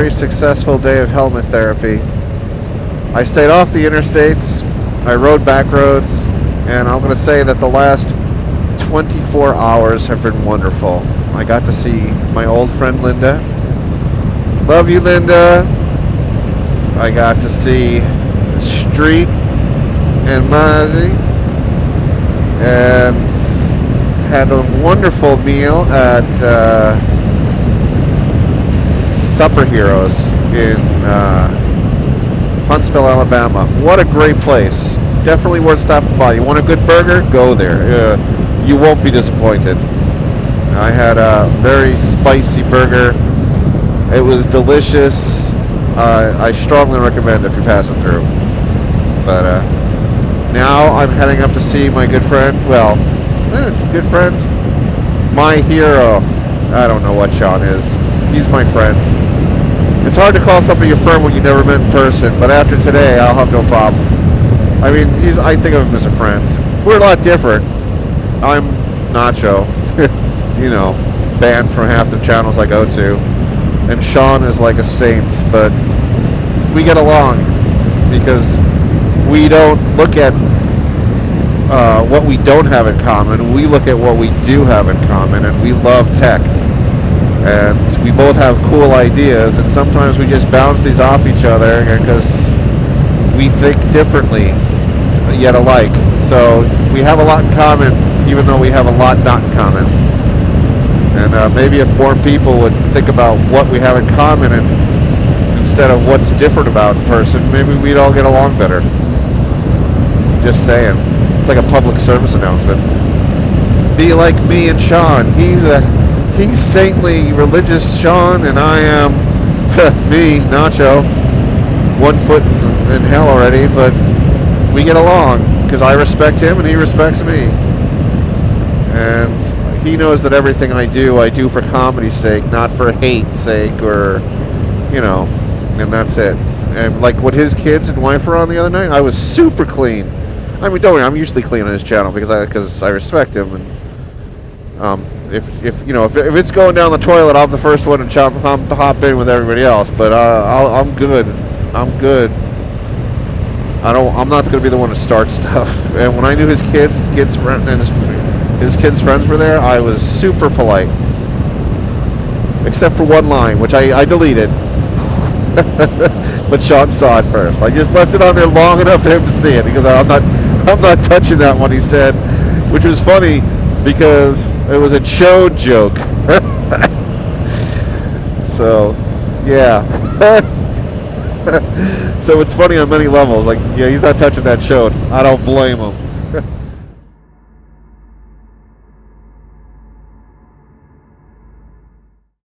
very successful day of helmet therapy. I stayed off the interstates, I rode back roads, and I'm going to say that the last 24 hours have been wonderful. I got to see my old friend Linda. Love you, Linda. I got to see Street and Mozzie, and had a wonderful meal at Supper Heroes in Huntsville, Alabama. What a great place. Definitely worth stopping by. You want a good burger? Go there. You won't be disappointed. I had a very spicy burger. It was delicious. I strongly recommend if you're passing through. But now I'm heading up to see my good friend. Well, good friend? My hero. I don't know what Sean is. He's my friend. It's hard to call somebody your friend when you never met in person, but after today, I'll have no problem. I mean, I think of him as a friend. We're a lot different. I'm Nacho, you know, banned from half the channels I go to. And Sean is like a saint, but we get along because we don't look at what we don't have in common. We look at what we do have in common, and we love tech. And we both have cool ideas, and sometimes we just bounce these off each other because we think differently, yet alike. So we have a lot in common, even though we have a lot not in common. And maybe if more people would think about what we have in common and instead of what's different about a person, maybe we'd all get along better. Just saying. It's like a public service announcement. Be like me and Sean. He's saintly, religious Sean, and I am me, Nacho. 1 foot in hell already, but we get along because I respect him and he respects me. And he knows that everything I do for comedy's sake, not for hate's sake, or, you know, and that's it. And like what his kids and wife were on the other night, I was super clean. I mean, don't worry, I'm usually clean on his channel because I respect him. And if you know if it's going down the toilet, I'm the first one to hop in with everybody else. But I'm good. I'm good. I'm not going to be the one to start stuff. And when I knew his kids and his kids' friends were there, I was super polite, except for one line, which I deleted. But Sean saw it first. I just left it on there long enough for him to see it because I'm not touching that one. He said, which was funny because it was a chode joke. So, yeah. So it's funny on many levels. Like, yeah, he's not touching that chode. I don't blame him.